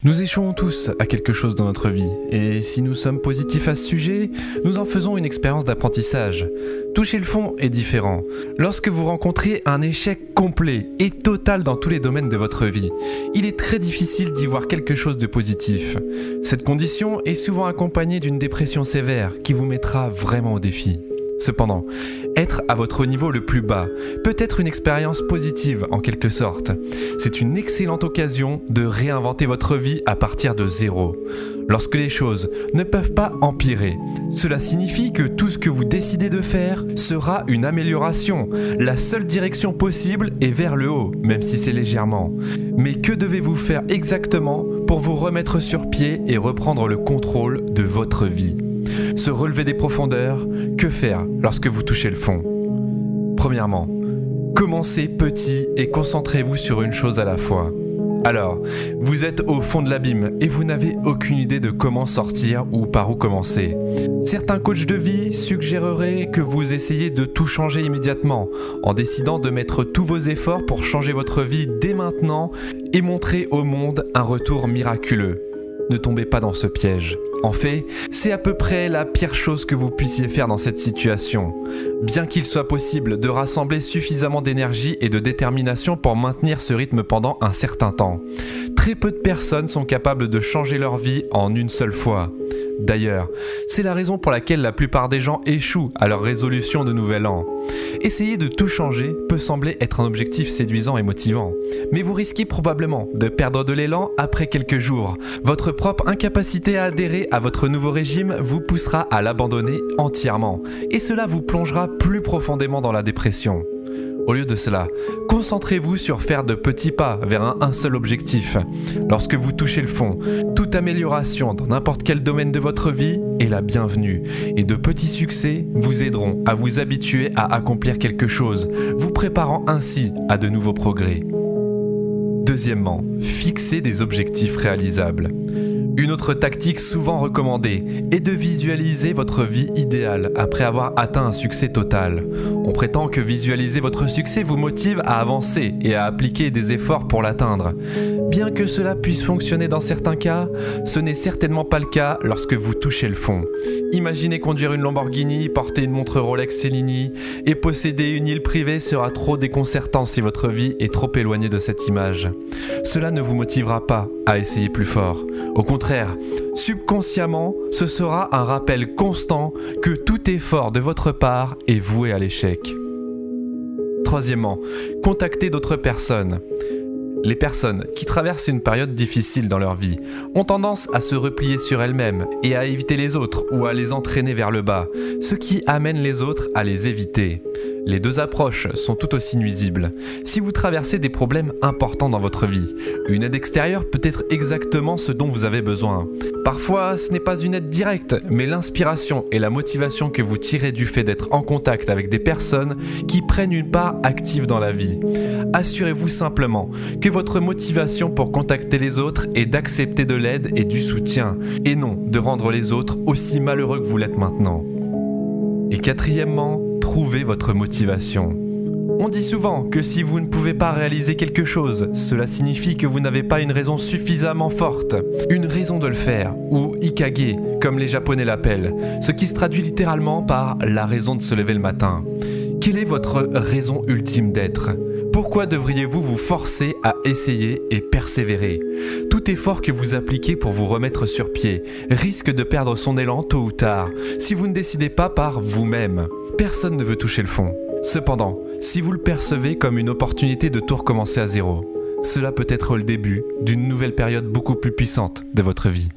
Nous échouons tous à quelque chose dans notre vie, et si nous sommes positifs à ce sujet, nous en faisons une expérience d'apprentissage. Toucher le fond est différent. Lorsque vous rencontrez un échec complet et total dans tous les domaines de votre vie, il est très difficile d'y voir quelque chose de positif. Cette condition est souvent accompagnée d'une dépression sévère qui vous mettra vraiment au défi. Cependant, être à votre niveau le plus bas peut être une expérience positive en quelque sorte. C'est une excellente occasion de réinventer votre vie à partir de zéro. Lorsque les choses ne peuvent pas empirer, cela signifie que tout ce que vous décidez de faire sera une amélioration. La seule direction possible est vers le haut, même si c'est légèrement. Mais que devez-vous faire exactement pour vous remettre sur pied et reprendre le contrôle de votre vie ? Se relever des profondeurs, que faire lorsque vous touchez le fond ? Premièrement, commencez petit et concentrez-vous sur une chose à la fois. Alors, vous êtes au fond de l'abîme et vous n'avez aucune idée de comment sortir ou par où commencer. Certains coachs de vie suggéreraient que vous essayiez de tout changer immédiatement, en décidant de mettre tous vos efforts pour changer votre vie dès maintenant et montrer au monde un retour miraculeux. Ne tombez pas dans ce piège. En fait, c'est à peu près la pire chose que vous puissiez faire dans cette situation. Bien qu'il soit possible de rassembler suffisamment d'énergie et de détermination pour maintenir ce rythme pendant un certain temps, très peu de personnes sont capables de changer leur vie en une seule fois. D'ailleurs, c'est la raison pour laquelle la plupart des gens échouent à leur résolution de nouvel an. Essayer de tout changer peut sembler être un objectif séduisant et motivant, mais vous risquez probablement de perdre de l'élan après quelques jours. Votre propre incapacité à adhérer à votre nouveau régime vous poussera à l'abandonner entièrement, et cela vous plongera plus profondément dans la dépression. Au lieu de cela, concentrez-vous sur faire de petits pas vers un seul objectif. Lorsque vous touchez le fond, toute amélioration dans n'importe quel domaine de votre vie est la bienvenue. Et de petits succès vous aideront à vous habituer à accomplir quelque chose, vous préparant ainsi à de nouveaux progrès. Deuxièmement, fixez des objectifs réalisables. Une autre tactique souvent recommandée est de visualiser votre vie idéale après avoir atteint un succès total. On prétend que visualiser votre succès vous motive à avancer et à appliquer des efforts pour l'atteindre. Bien que cela puisse fonctionner dans certains cas, ce n'est certainement pas le cas lorsque vous touchez le fond. Imaginez conduire une Lamborghini, porter une montre Rolex Cellini et posséder une île privée sera trop déconcertant si votre vie est trop éloignée de cette image. Cela ne vous motivera pas à essayer plus fort. Au contraire, subconsciemment, ce sera un rappel constant que tout effort de votre part est voué à l'échec. Troisièmement, contactez d'autres personnes. Les personnes qui traversent une période difficile dans leur vie ont tendance à se replier sur elles-mêmes et à éviter les autres ou à les entraîner vers le bas, ce qui amène les autres à les éviter. Les deux approches sont tout aussi nuisibles. Si vous traversez des problèmes importants dans votre vie, une aide extérieure peut être exactement ce dont vous avez besoin. Parfois, ce n'est pas une aide directe, mais l'inspiration et la motivation que vous tirez du fait d'être en contact avec des personnes qui prennent une part active dans la vie. Assurez-vous simplement que votre motivation pour contacter les autres est d'accepter de l'aide et du soutien, et non de rendre les autres aussi malheureux que vous l'êtes maintenant. Et quatrièmement, trouvez votre motivation. On dit souvent que si vous ne pouvez pas réaliser quelque chose, cela signifie que vous n'avez pas une raison suffisamment forte, une raison de le faire, ou ikage, comme les Japonais l'appellent, ce qui se traduit littéralement par la raison de se lever le matin. Quelle est votre raison ultime d'être ? Pourquoi devriez-vous vous forcer à essayer et persévérer ? Tout effort que vous appliquez pour vous remettre sur pied risque de perdre son élan tôt ou tard, si vous ne décidez pas par vous-même. Personne ne veut toucher le fond. Cependant, si vous le percevez comme une opportunité de tout recommencer à zéro, cela peut être le début d'une nouvelle période beaucoup plus puissante de votre vie.